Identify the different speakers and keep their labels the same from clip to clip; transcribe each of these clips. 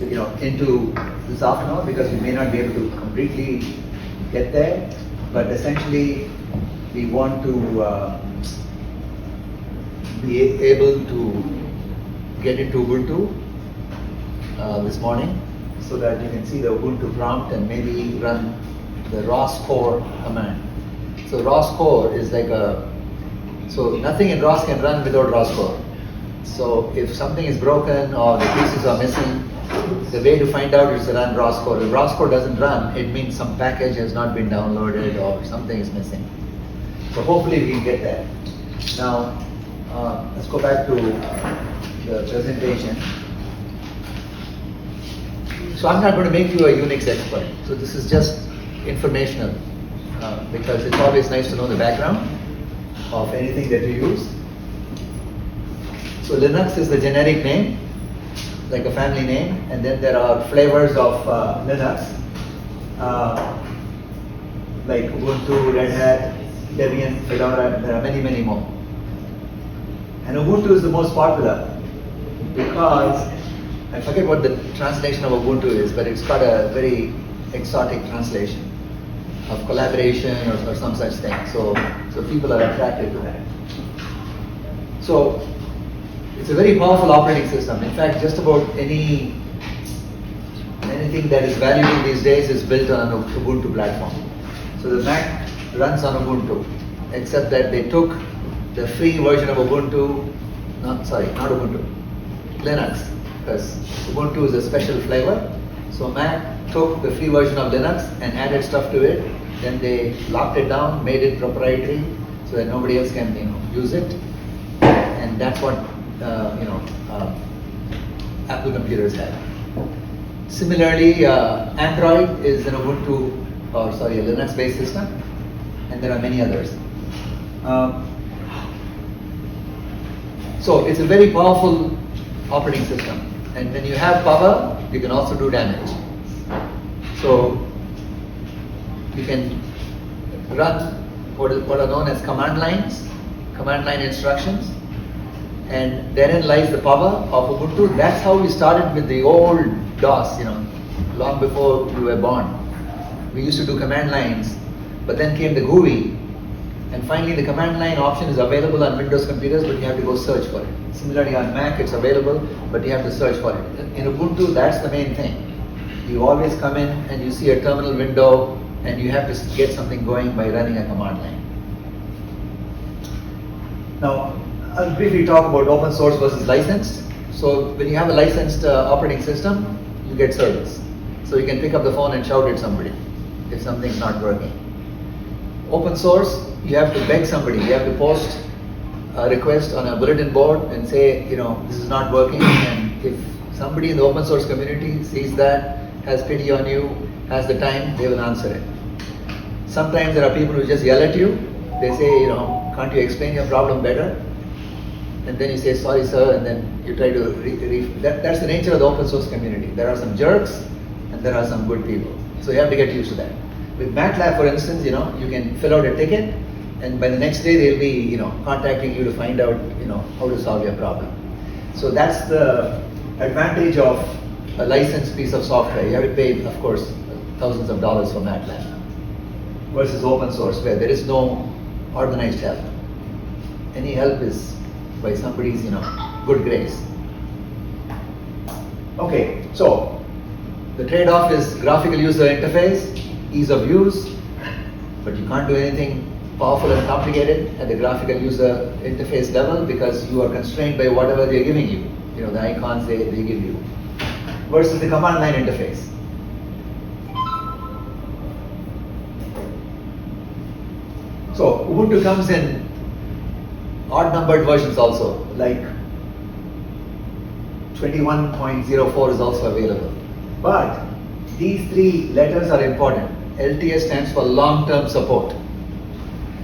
Speaker 1: into this afternoon because we may not be able to completely get there, but essentially we want to be able to get into Ubuntu this morning so that you can see the Ubuntu prompt and maybe run the ROS core command. So ROS core is like so nothing in ROS can run without ROS core. So if something is broken or the pieces are missing, the way to find out is to run ROS core. If ROS core doesn't run, it means some package has not been downloaded or something is missing. So hopefully we can get that. Now, let's go back to the presentation. So I'm not going to make you a Unix expert. So this is just informational because it's always nice to know the background of anything that you use. So Linux is the generic name, like a family name, and then there are flavors of Linux, like Ubuntu, Red Hat, Debian, Fedora. There are many, many more. And Ubuntu is the most popular because, I forget what the translation of Ubuntu is, but it's got a very exotic translation of collaboration or some such thing. So people are attracted to that. So it's a very powerful operating system. In fact, just about anything that is valuable these days is built on an Ubuntu platform. So the Mac runs on Ubuntu, except that they took the free version of Ubuntu, not Ubuntu, Linux, because Ubuntu is a special flavor. So Mac took the free version of Linux and added stuff to it. Then they locked it down, made it proprietary, so that nobody else can use it. And that's what Apple computers have. Similarly, Android is an a Linux-based system, and there are many others. So it's a very powerful operating system, and when you have power, you can also do damage. So you can run what are known as command line instructions, and therein lies the power of Ubuntu. That's how we started with the old DOS, long before we were born. We used to do command lines, but then came the GUI, and finally the command line option is available on Windows computers, but you have to go search for it. Similarly on Mac, it's available, but you have to search for it. In Ubuntu, that's the main thing. You always come in and you see a terminal window, and you have to get something going by running a command line. Now, I'll briefly talk about open source versus licensed. So when you have a licensed operating system, you get service. So you can pick up the phone and shout at somebody if something's not working. Open source, you have to beg somebody. You have to post a request on a bulletin board and say, this is not working. And if somebody in the open source community sees that, has pity on you, has the time, they will answer it. Sometimes there are people who just yell at you. They say, can't you explain your problem better? And then you say, sorry sir, and then you try to that's the nature of the open source community. There are some jerks and there are some good people. So you have to get used to that. With MATLAB, for instance, you can fill out a ticket, and by the next day they'll be, contacting you to find out, how to solve your problem. So that's the advantage of a licensed piece of software. You have to pay, of course, thousands of dollars for MATLAB versus open source, where there is no organized help. Any help is by somebody's, good grace. Okay, so the trade-off is graphical user interface, ease of use, but you can't do anything powerful and complicated at the graphical user interface level because you are constrained by whatever they're giving you, the icons they give you, versus the command line interface. So Ubuntu comes in odd numbered versions also, like 21.04 is also available. But these three letters are important. LTS stands for long-term support.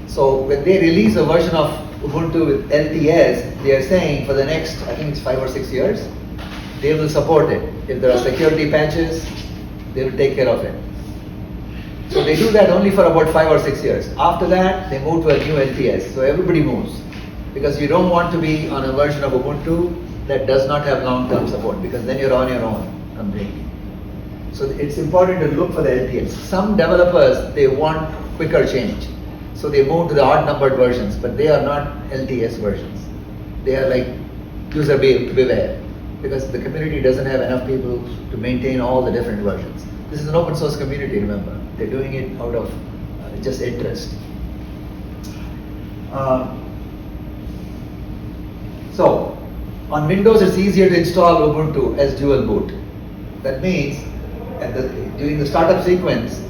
Speaker 1: So when they release a version of Ubuntu with LTS, they are saying for the next, I think it's 5 or 6 years, they will support it. If there are security patches, they will take care of it. So they do that only for about 5 or 6 years. After that, they move to a new LTS. So everybody moves. Because you don't want to be on a version of Ubuntu that does not have long-term support, because then you're on your own. completely. So it's important to look for the LTS. Some developers, they want quicker change. So they move to the odd numbered versions, but they are not LTS versions. They are like user beware, because the community doesn't have enough people to maintain all the different versions. This is an open source community, remember. They're doing it out of just interest. So on Windows, it's easier to install Ubuntu as dual boot. That means during the startup sequence,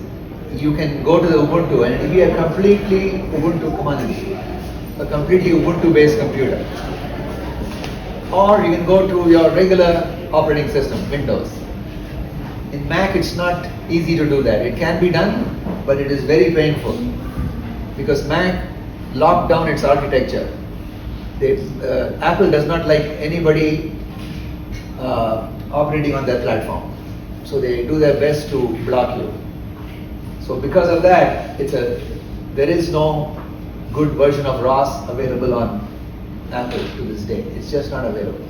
Speaker 1: you can go to the Ubuntu and it'll be a completely Ubuntu community, a completely Ubuntu-based computer. Or you can go to your regular operating system, Windows. In Mac, it's not easy to do that. It can be done, but it is very painful because Mac locked down its architecture. Apple does not like anybody operating on their platform. So they do their best to block you. So because of that, there is no good version of ROS available on Apple to this day. It's just not available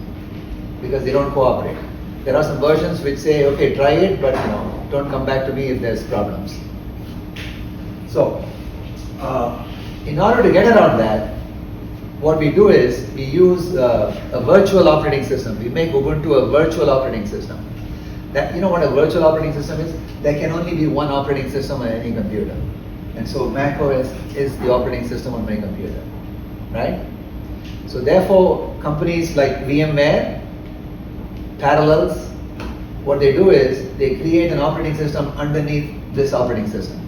Speaker 1: because they don't cooperate. There are some versions which say, okay, try it, but don't come back to me if there's problems. So in order to get around that, what we do is we use a virtual operating system. We make Ubuntu a virtual operating system. That, you know what a virtual operating system is? There can only be one operating system on any computer. And so Mac OS is the operating system on my computer, right? So therefore, companies like VMware, Parallels, what they do is they create an operating system underneath this operating system.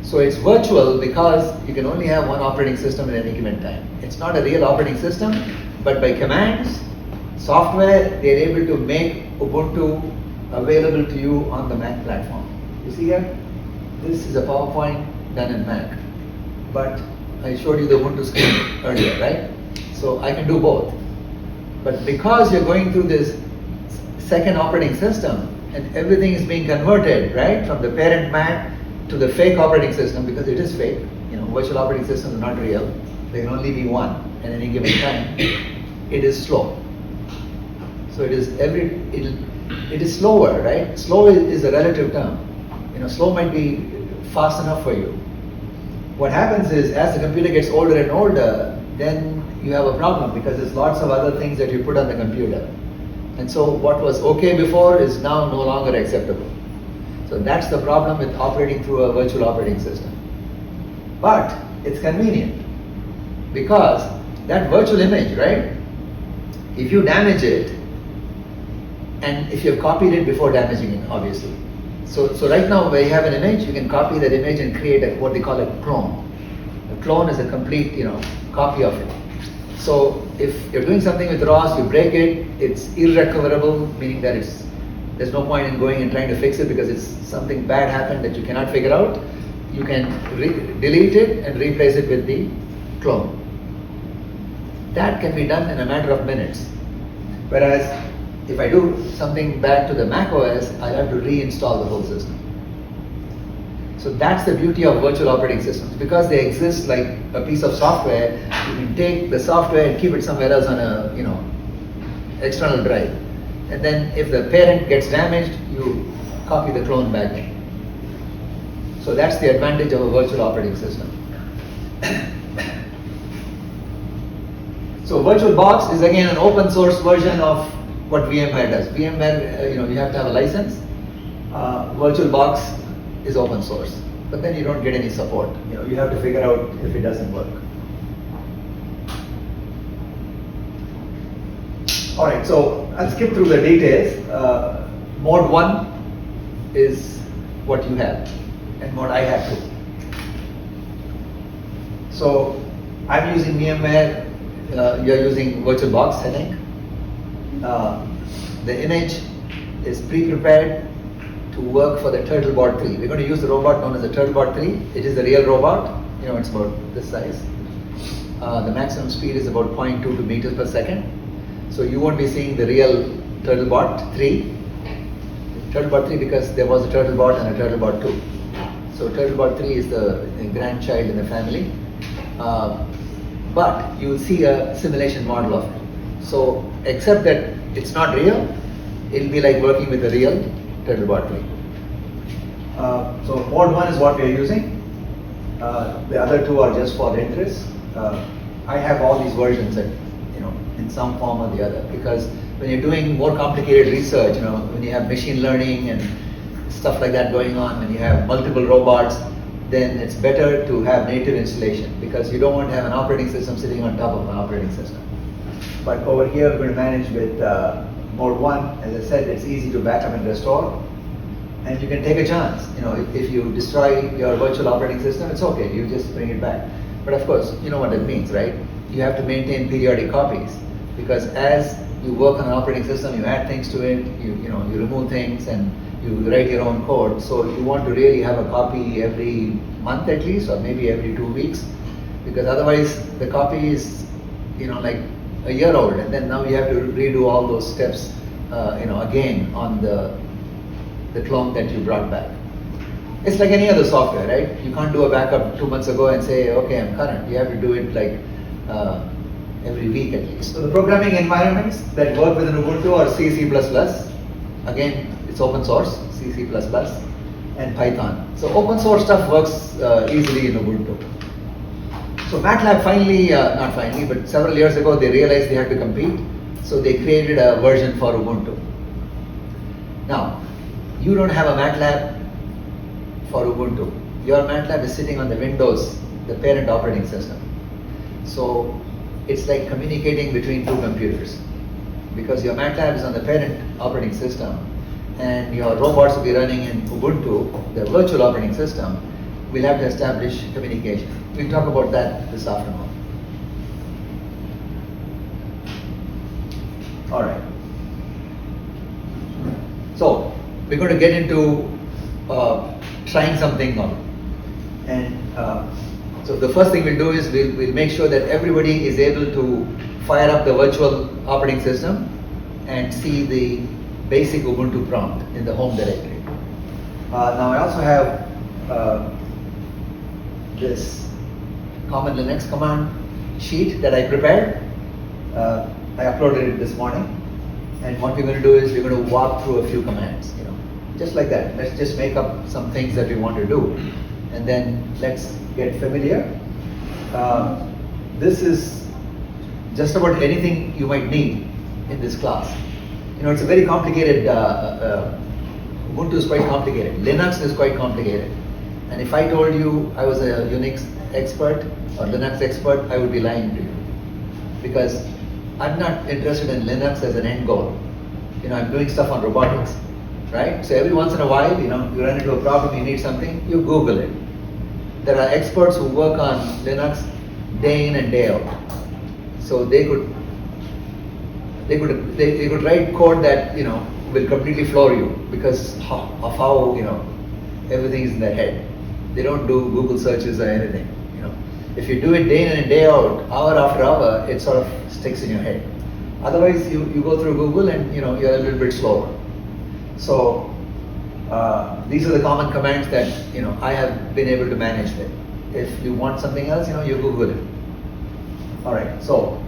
Speaker 1: So it's virtual because you can only have one operating system at any given time. It's not a real operating system, but by commands, software, they're able to make Ubuntu available to you on the Mac platform. You see here? This is a PowerPoint done in Mac. But I showed you the Ubuntu screen earlier, right? So I can do both. But because you're going through this second operating system and everything is being converted, right, from the parent Mac to the fake operating system, because it is fake, virtual operating system is not real. There can only be one at any given time. It is slow. So it is slower, right? Slow is a relative term. Slow might be fast enough for you. What happens is, as the computer gets older and older, then you have a problem because there's lots of other things that you put on the computer. And so what was okay before is now no longer acceptable. So that's the problem with operating through a virtual operating system. But it's convenient because that virtual image, right? If you damage it, and if you've copied it before damaging it, obviously. So right now, where you have an image, you can copy that image and create what they call a clone. A clone is a complete, copy of it. So if you're doing something with ROS, you break it, it's irrecoverable, meaning that there's no point in going and trying to fix it because it's something bad happened that you cannot figure out. You can delete it and replace it with the clone. That can be done in a matter of minutes. Whereas if I do something back to the Mac OS, I have to reinstall the whole system. So that's the beauty of virtual operating systems. Because they exist like a piece of software, you can take the software and keep it somewhere else on a external drive. And then if the parent gets damaged, you copy the clone back in. So that's the advantage of a virtual operating system. So VirtualBox is again an open source version of what VMware does. VMware, you have to have a license. VirtualBox is open source, but then you don't get any support. You have to figure out if it doesn't work. All right, so I'll skip through the details. Mode 1 is what you have, and what I have too. So I'm using VMware. You're using VirtualBox, I think. The image is pre-prepared to work for the TurtleBot 3. We're going to use the robot known as the TurtleBot 3. It is the real robot. It's about this size. The maximum speed is about 0.22 meters per second. So you won't be seeing the real TurtleBot 3. TurtleBot 3 because there was a TurtleBot and a TurtleBot 2. So TurtleBot 3 is the grandchild in the family. But you will see a simulation model of it. So except that it's not real, it'll be like working with a real turtle bottery. So mode 1 is what we are using. The other two are just for interest. I have all these versions that, in some form or the other, because when you're doing more complicated research, when you have machine learning and stuff like that going on, when you have multiple robots, then it's better to have native installation, because you don't want to have an operating system sitting on top of an operating system. But over here, we're going to manage with mode 1. As I said, it's easy to backup and restore. And you can take a chance. If you destroy your virtual operating system, it's okay. You just bring it back. But of course, you know what it means, right? You have to maintain periodic copies, because as you work on an operating system, you add things to it, you remove things, and you write your own code. So you want to really have a copy every month at least, or maybe every 2 weeks, because otherwise the copy is, like a year old, and then now you have to redo all those steps, again on the clone that you brought back. It's like any other software, right? You can't do a backup 2 months ago and say, okay, I'm current. You have to do it like every week at least. So the programming environments that work within Ubuntu are C, C++. Again, it's open source, C, C++, and Python. So open source stuff works easily in Ubuntu. So MATLAB not finally, but several years ago, they realized they had to compete. So they created a version for Ubuntu. Now, you don't have a MATLAB for Ubuntu. Your MATLAB is sitting on the Windows, the parent operating system. So it's like communicating between two computers, because your MATLAB is on the parent operating system, and your robots will be running in Ubuntu, the virtual operating system. We'll have to establish communication. We'll talk about that this afternoon. All right. So we're going to get into trying something out. And so the first thing we'll do is we'll make sure that everybody is able to fire up the virtual operating system and see the basic Ubuntu prompt in the home directory. Now I also have this common Linux command sheet that I prepared. I uploaded it this morning. And what we're going to do is we're going to walk through a few commands, just like that. Let's just make up some things that we want to do, and then let's get familiar. This is just about anything you might need in this class. It's a very complicated, Ubuntu is quite complicated. Linux is quite complicated. And if I told you I was a Unix expert or Linux expert, I would be lying to you. Because I'm not interested in Linux as an end goal. I'm doing stuff on robotics, right? So every once in a while, you run into a problem, you need something, you Google it. There are experts who work on Linux day in and day out. So they could write code that will completely floor you because of how everything is in their head. They don't do Google searches or anything. If you do it day in and day out, hour after hour, it sort of sticks in your head. Otherwise, you go through Google and you're a little bit slower. So these are the common commands that I have been able to manage with. If you want something else, you Google it. All right, so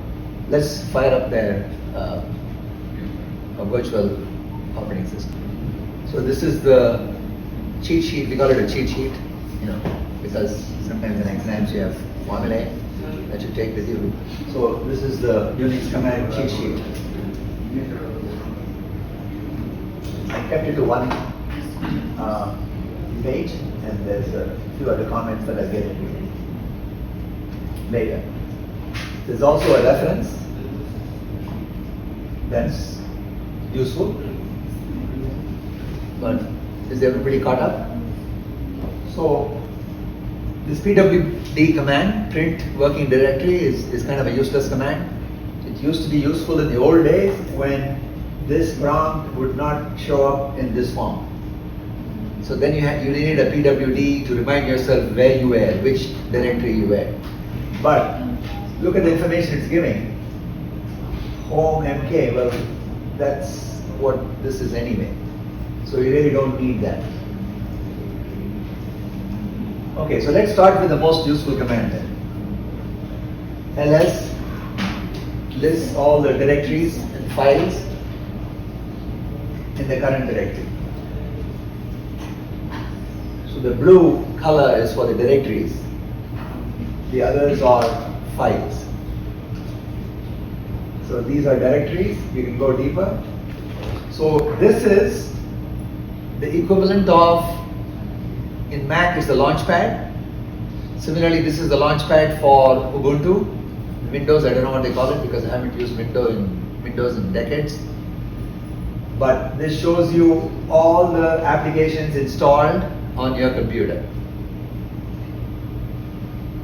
Speaker 1: let's fire up their a virtual operating system. So this is the cheat sheet. We call it a cheat sheet, because sometimes in exams you have formulae that you take with you. So this is the Unix command cheat sheet. I kept it to one page, and there's a few other comments that I'll get into later. There's also a reference that's useful. But is everybody caught up? So this pwd command, print working directory, is kind of a useless command. It used to be useful in the old days when this prompt would not show up in this form. So then you needed a pwd to remind yourself where you were, which directory you were. But look at the information it's giving. Home MK, well, that's what this is anyway. So you really don't need that. Okay, so let's start with the most useful command then. ls lists all the directories and files in the current directory. So the blue color is for the directories. The others are files. So these are directories. You can go deeper. So this is the equivalent of, in Mac is the launchpad. Similarly, this is the launchpad for Ubuntu. Windows, I don't know what they call it because I haven't used Windows in decades. But this shows you all the applications installed on your computer.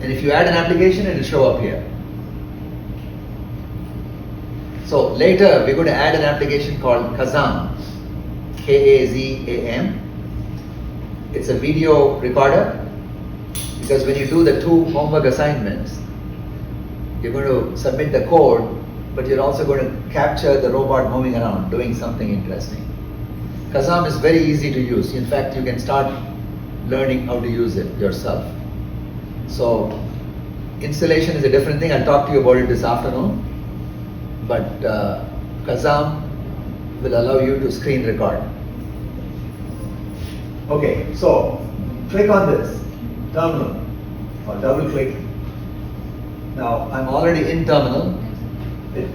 Speaker 1: And if you add an application, it will show up here. So later, we're going to add an application called Kazam, K-A-Z-A-M. It's a video recorder, because when you do the 2 homework assignments, you're going to submit the code, but you're also going to capture the robot moving around, doing something interesting. Kazam is very easy to use. In fact, you can start learning how to use it yourself. So installation is a different thing. I'll talk to you about it this afternoon. But Kazam will allow you to screen record. Okay, so click on this terminal or double click. Now I'm already in terminal. It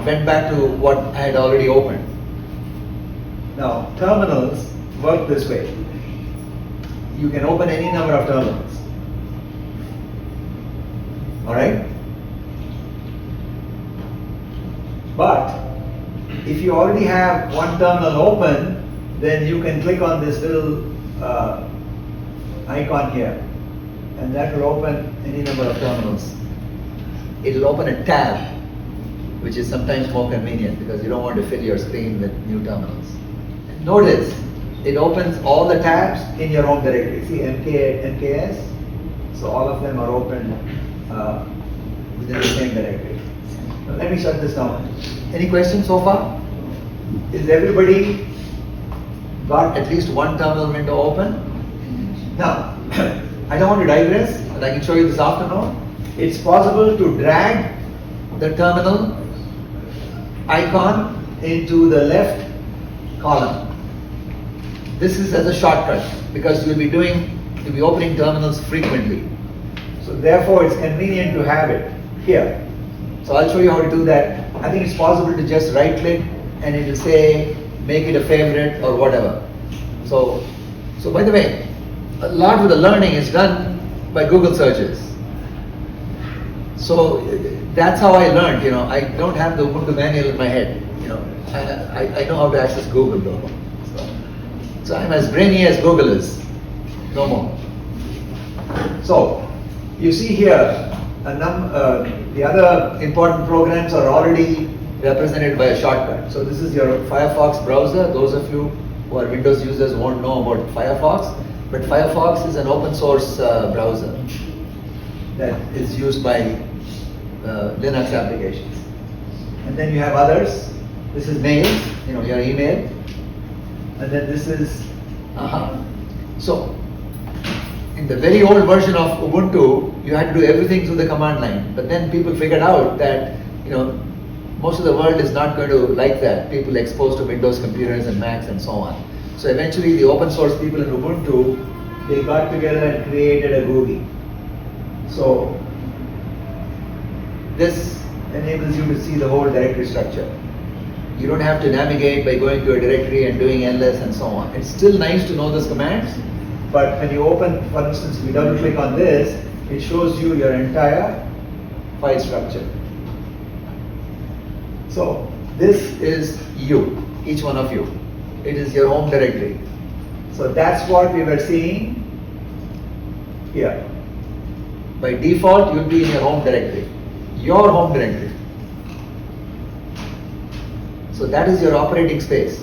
Speaker 1: went back to what I had already opened. Now terminals work this way. You can open any number of terminals. Alright? But if you already have one terminal open, then you can click on this little icon here, and that will open any number of terminals. It will open a tab, which is sometimes more convenient because you don't want to fill your screen with new terminals. Notice, it opens all the tabs in your home directory. See MKS? So all of them are open within the same directory. Now let me shut this down. Any questions so far? Is everybody got at least one terminal window open? Now, I don't want to digress, but I can show you this afternoon. It's possible to drag the terminal icon into the left column. This is as a shortcut because you'll be opening terminals frequently. So therefore, it's convenient to have it here. So I'll show you how to do that. I think it's possible to just right click and it will say make it a favorite or whatever. So by the way, a lot of the learning is done by Google searches. So that's how I learned. I don't have the Ubuntu manual in my head. I know how to access Google though. So I'm as brainy as Google is. No more. So you see here the other important programs are already represented by a shortcut. So this is your Firefox browser. Those of you who are Windows users won't know about Firefox, but Firefox is an open source browser that is used by Linux applications. And then you have others. This is mail, your email. And then this is, So in the very old version of Ubuntu, you had to do everything through the command line. But then people figured out that, most of the world is not going to like that. People exposed to Windows computers and Macs and so on. So eventually the open source people in Ubuntu, they got together and created a GUI. So this enables you to see the whole directory structure. You don't have to navigate by going to a directory and doing ls and so on. It's still nice to know those commands, but when you open, for instance, we double click on this, it shows you your entire file structure. So this is you, each one of you. It is your home directory. So that's what we were seeing here. By default, you'll be in your home directory. Your home directory. So that is your operating space.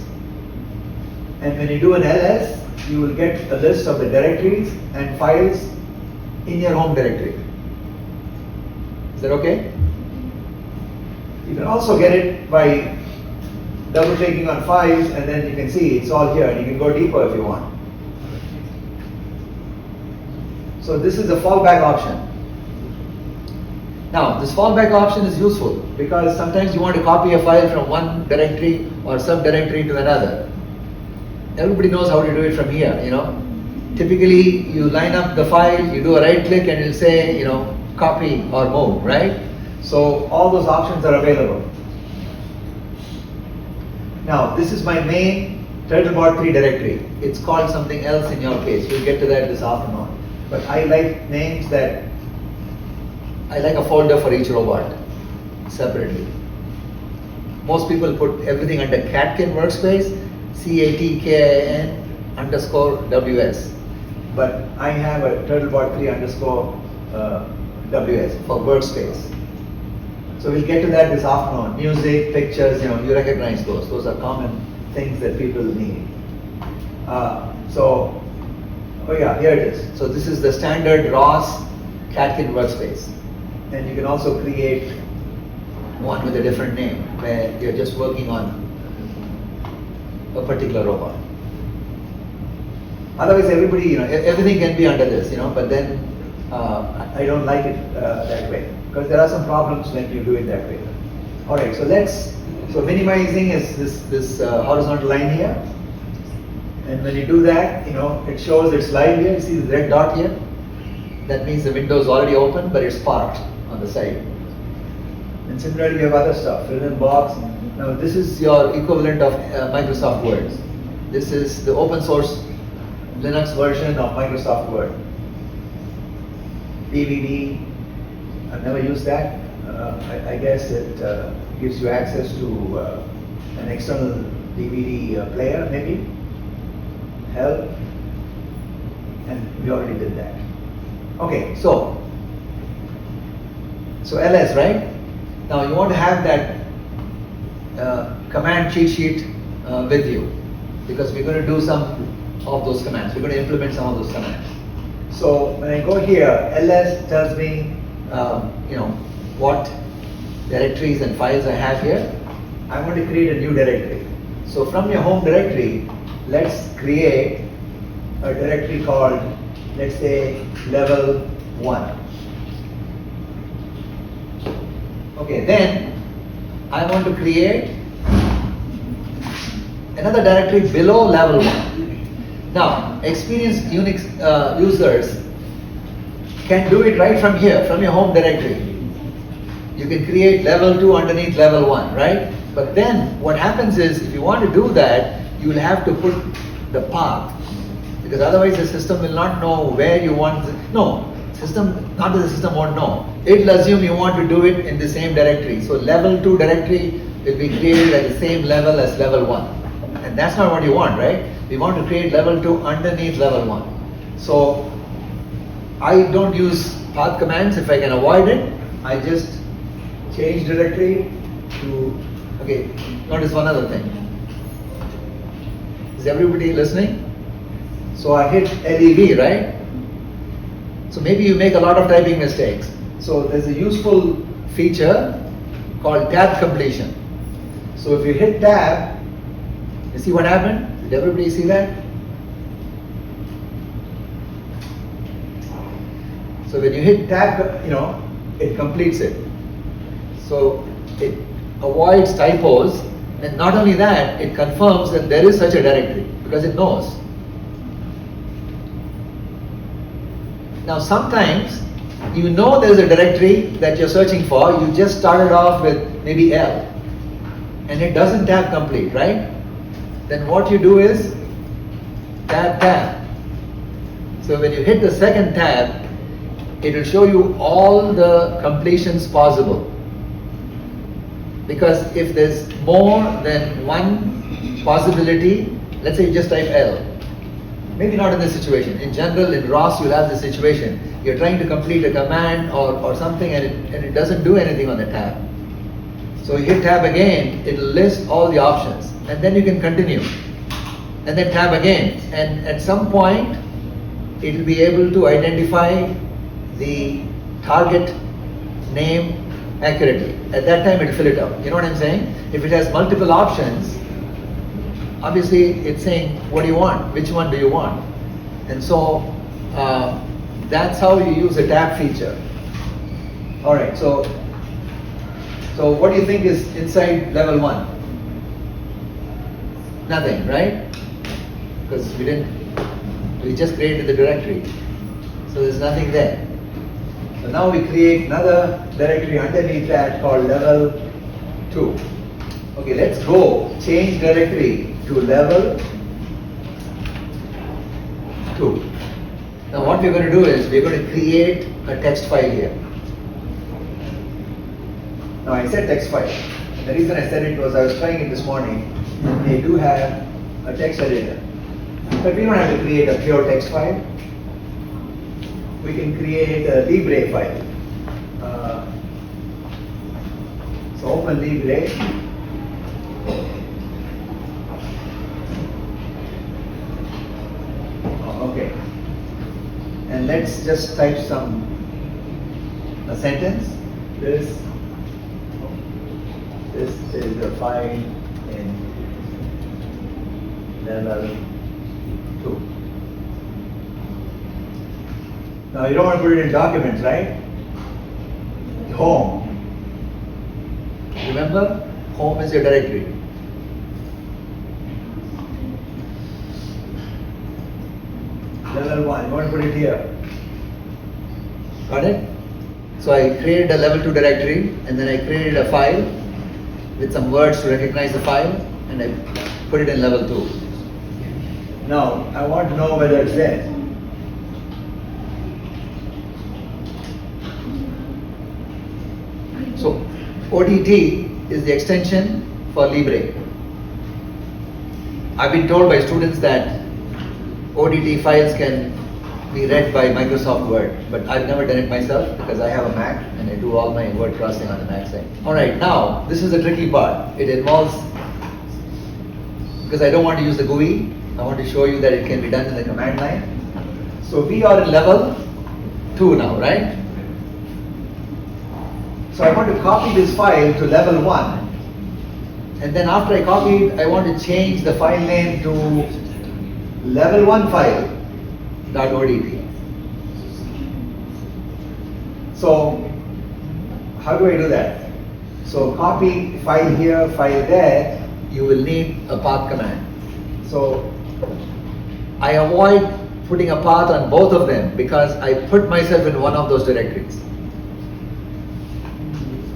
Speaker 1: And when you do an ls, you will get a list of the directories and files in your home directory. Is that okay? You can also get it by double clicking on files, and then you can see it's all here, and you can go deeper if you want. So this is a fallback option. Now, this fallback option is useful because sometimes you want to copy a file from one directory or subdirectory to another. everybody knows how to do it from here, Typically, you line up the file, you do a right click and it'll say, copy or move, right? So all those options are available. Now, this is my main Turtlebot3 directory. It's called something else in your case. We'll get to that this afternoon. But I like names that, I like a folder for each robot separately. Most people put everything under Catkin workspace, CATKIN_WS. But I have a Turtlebot3_WS for workspace. So we'll get to that this afternoon. Music, pictures, you recognize those. Those are common things that people need. Here it is. So this is the standard ROS Catkin workspace. And you can also create one with a different name where you're just working on a particular robot. Otherwise, everybody, everything can be under this, but then I don't like it that way because there are some problems when you do it that way. All right, so minimizing is this horizontal line here, and when you do that, it shows it's live here. You see the red dot here? That means the window is already open, but it's parked on the side. And similarly, you have other stuff, fill in box. Now, this is your equivalent of Microsoft Word. This is the open source Linux version of Microsoft Word. DVD, I've never used that. I guess it gives you access to an external DVD player, maybe. Help, and we already did that. Okay, so LS, right? Now you want to have that command cheat sheet with you because we're going to do some of those commands. We're going to implement some of those commands. So when I go here, ls tells me, what directories and files I have here. I'm going to create a new directory. So from your home directory, let's create a directory called, let's say, level 1. Okay, then I want to create another directory below level 1. Now, experienced Unix users can do it right from here, from your home directory. You can create level 2 underneath level 1, right? But then what happens is, if you want to do that, you will have to put the path, because otherwise the system will not know where you want the system won't know. It will assume you want to do it in the same directory. So level 2 directory will be created at the same level as level 1. And that's not what you want, right? We want to create level 2 underneath level 1. So I don't use path commands if I can avoid it. I just change directory to, okay, notice one other thing. Is everybody listening? So I hit LEV, right? So maybe you make a lot of typing mistakes. So there's a useful feature called tab completion. So if you hit tab, you see what happened? Did everybody see that? So when you hit tab, it completes it. So it avoids typos, and not only that, it confirms that there is such a directory because it knows. Now sometimes you know there's a directory that you're searching for, you just started off with maybe L, and it doesn't tab complete, right? Then what you do is tab. So when you hit the second tab, it will show you all the completions possible. Because if there's more than one possibility, let's say you just type L. Maybe not in this situation. In general, in ROS, you'll have this situation. You're trying to complete a command or something, and it doesn't do anything on the tab. So you hit tab again, it'll list all the options, and then you can continue. And then tab again, and at some point, it'll be able to identify the target name accurately. At that time, it'll fill it up. You know what I'm saying? If it has multiple options, obviously it's saying, what do you want? Which one do you want? And so that's how you use a tab feature. All right, so what do you think is inside level 1? Nothing, right? because we just created the directory. So there's nothing there. So now we create another directory underneath that called level 2. Okay, let's go change directory to level 2. Now what we're going to do is we're going to create a text file here. Now I said text file. The reason I said it was I was trying it this morning. They do have a text editor. But we don't have to create a pure text file. We can create a Libre file. So open Libre. Okay. And let's just type a sentence. This is a file in level 2. Now you don't want to put it in documents, right? Home. Remember, home is your directory. Level 1, you want to put it here. Got it? So I created a level 2 directory, and then I created a file with some words to recognize the file, and I put it in level 2. Now I want to know whether it's there. So ODT is the extension for Libre. I've been told by students that ODT files can be read by Microsoft Word, but I've never done it myself because I have a Mac and I do all my word processing on the Mac side. Alright, now this is the tricky part. It involves, because I don't want to use the GUI, I want to show you that it can be done in the command line. So we are in level 2 now, right? So I want to copy this file to level 1, and then after I copy it, I want to change the file name to level 1 file.odt. So how do I do that? So copy file here, file there, you will need a path command. So I avoid putting a path on both of them because I put myself in one of those directories.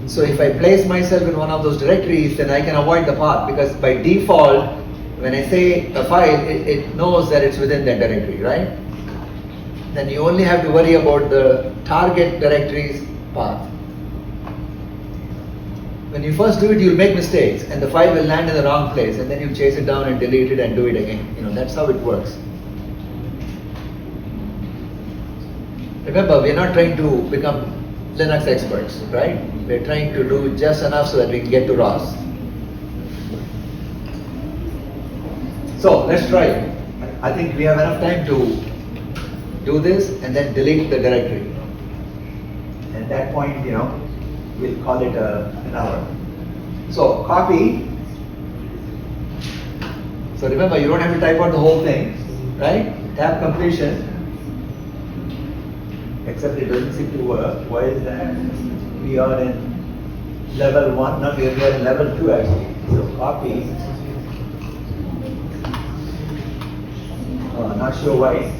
Speaker 1: So if I place myself in one of those directories, then I can avoid the path because by default, when I say a file, it knows that it's within that directory, right? Then you only have to worry about the target directory's path. When you first do it, you'll make mistakes and the file will land in the wrong place and then you chase it down and delete it and do it again. That's how it works. Remember, we're not trying to become Linux experts, right? We're trying to do just enough so that we can get to ROS. So let's try it. I think we have enough time to do this and then delete the directory. And at that point, we'll call it an hour. So copy. So remember, you don't have to type out the whole thing, right? Tab completion. Except it doesn't seem to work. Why is that? We are in level 1, no, we are in level 2 actually. So copy. Not sure why.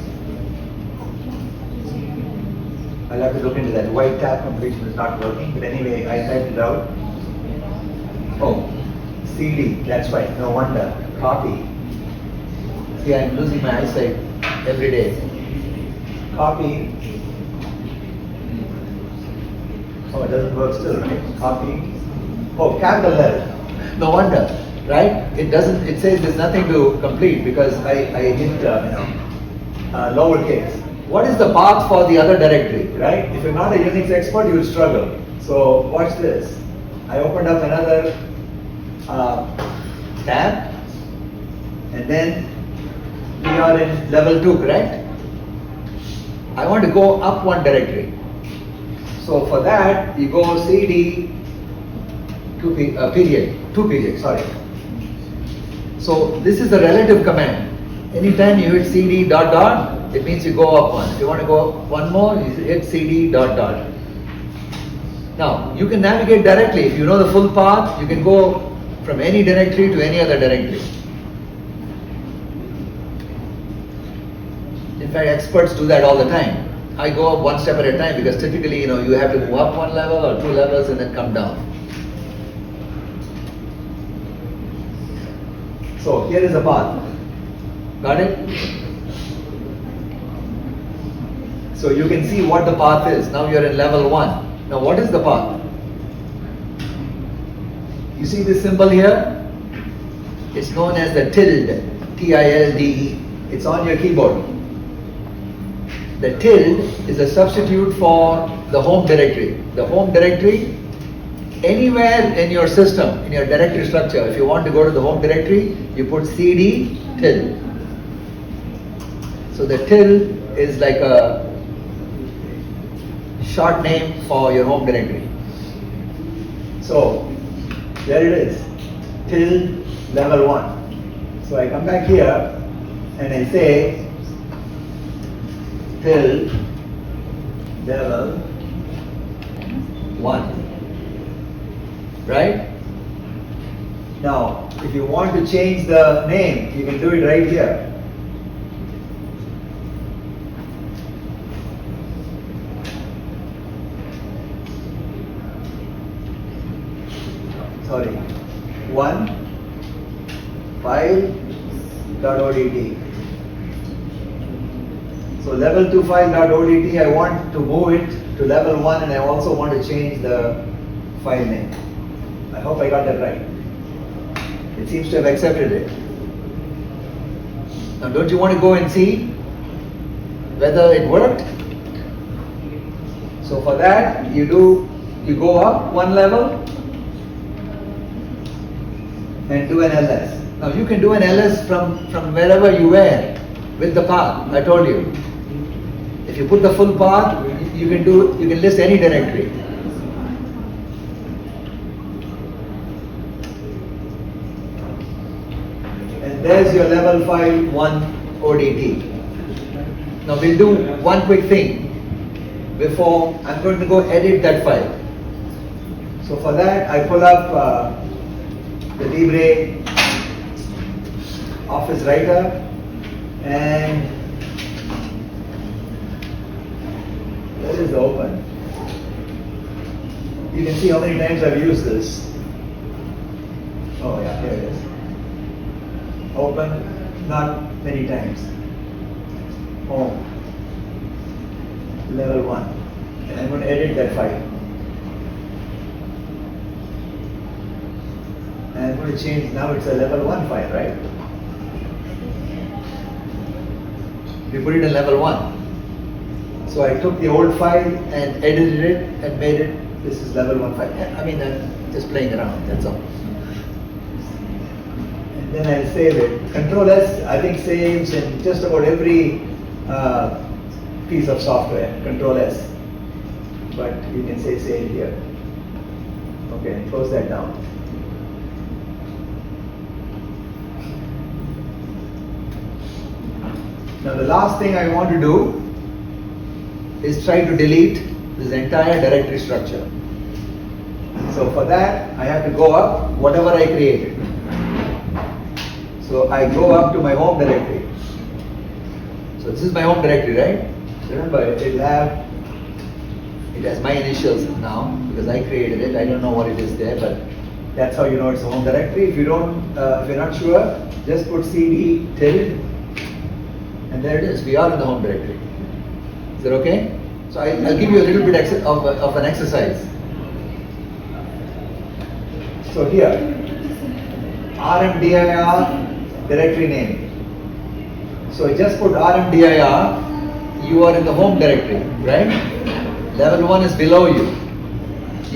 Speaker 1: I'll have to look into that. Why tab completion is not working, but anyway, I typed it out. Oh, CD, that's right, no wonder. Copy. See, I'm losing my eyesight every day. Copy. Oh, it doesn't work still, right? Copy. Oh, capital L. No wonder, right? It doesn't. It says there's nothing to complete because I hit lowercase. What is the path for the other directory, right? If you're not a Unix expert, you will struggle. So watch this. I opened up another tab, and then we are in level 2, correct? I want to go up one directory. So for that, you go cd two period, sorry. So this is a relative command. Anytime you hit cd dot dot, it means you go up one. If you want to go one more, you hit cd dot dot. Now, you can navigate directly. If you know the full path, you can go from any directory to any other directory. In fact, experts do that all the time. I go up one step at a time because typically, you have to move up one level or two levels and then come down. So here is the path. Got it? So you can see what the path is. Now you're in level 1. Now what is the path? You see this symbol here? It's known as the tilde, T-I-L-D-E. It's on your keyboard. The tilde is a substitute for the home directory. The home directory, anywhere in your system, in your directory structure, if you want to go to the home directory, you put cd tilde. So the tilde is like a short name for your home directory. So there it is, tilde level 1. So I come back here and I say tilde level 1. Right? Now, if you want to change the name, you can do it right here. Sorry, 1.5.odt. So level 2 file.odt, I want to move it to level 1 and I also want to change the file name. I hope I got that right. It seems to have accepted it. Now don't you want to go and see whether it worked? So for that, you go up one level and do an ls. Now you can do an ls from wherever you were with the path, I told you. If you put the full path, you can list any directory. And there's your level file 1 ODT. Now we'll do one quick thing before I'm going to go edit that file. So for that, I pull up the Libre Office Writer and this is the open. You can see how many times I've used this. Oh yeah, here it is. Open, not many times. Home, level 1. And I'm going to edit that file. And I'm going to change, now it's a level 1 file, right? We put it in level 1. So I took the old file and edited it and made it, this is level 1 file. I mean, I'm just playing around, that's all. And then I'll save it. Control S, I think saves in just about every piece of software, Control S. But you can say save here. Okay, close that down. Now the last thing I want to do is try to delete this entire directory structure. So for that, I have to go up whatever I created. So I go up to my home directory. So this is my home directory, right? Remember, it has my initials now because I created it. I don't know what it is there, but that's how you know it's a home directory. If you don't, if you're not sure, just put cd tilde, and there it is. We are in the home directory. Is that okay? So I'll give you a little bit of an exercise. So here, rmdir directory name. So just put rmdir, you are in the home directory, right? Level 1 is below you.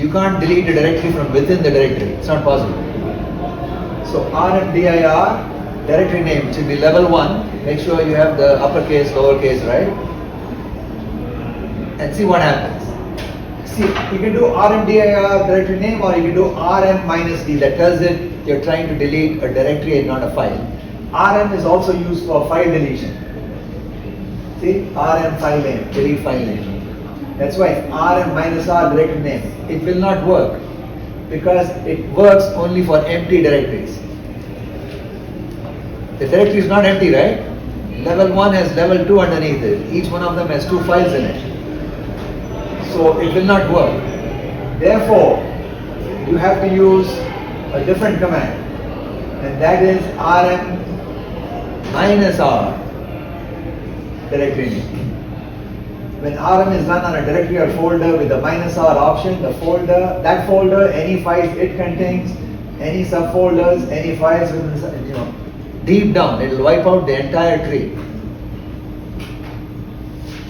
Speaker 1: You can't delete the directory from within the directory. It's not possible. So rmdir directory name should be level 1. Make sure you have the uppercase, lowercase, right? And see what happens. See, you can do rmdir directory name or you can do rm-d. That tells it you're trying to delete a directory and not a file. Rm is also used for file deletion. See, rm file name, delete file name. That's why rm-r directory name, it will not work because it works only for empty directories. The directory is not empty, right? Level 1 has level 2 underneath it. Each one of them has 2 files in it. So it will not work. Therefore, you have to use a different command, and that is rm -r directory name. When rm is run on a directory or folder with the -r option, that folder, any files it contains, any subfolders, any files within, deep down, it will wipe out the entire tree.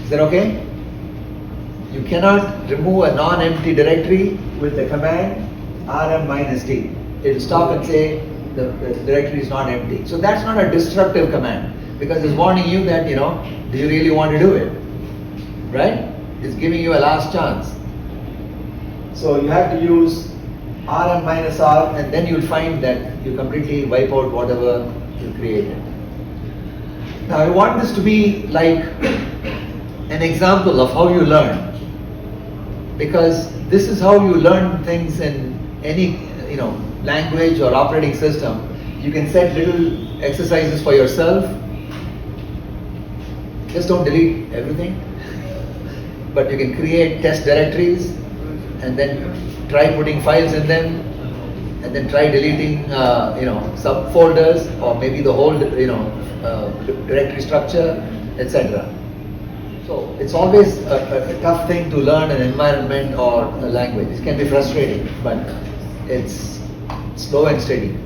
Speaker 1: Is that okay? You cannot remove a non-empty directory with the command rm-d. It will stop and say the directory is not empty. So that's not a destructive command, because it's warning you that, do you really want to do it? Right? It's giving you a last chance. So you have to use rm-r, and then you'll find that you completely wipe out whatever you created. Now I want this to be like an example of how you learn, because this is how you learn things in any language or operating system. You can set little exercises for yourself. Just don't delete everything, but you can create test directories and then try putting files in them, and then try deleting subfolders, or maybe the whole directory structure, etc. So it's always a tough thing to learn an environment or a language. It can be frustrating, but it's slow and steady.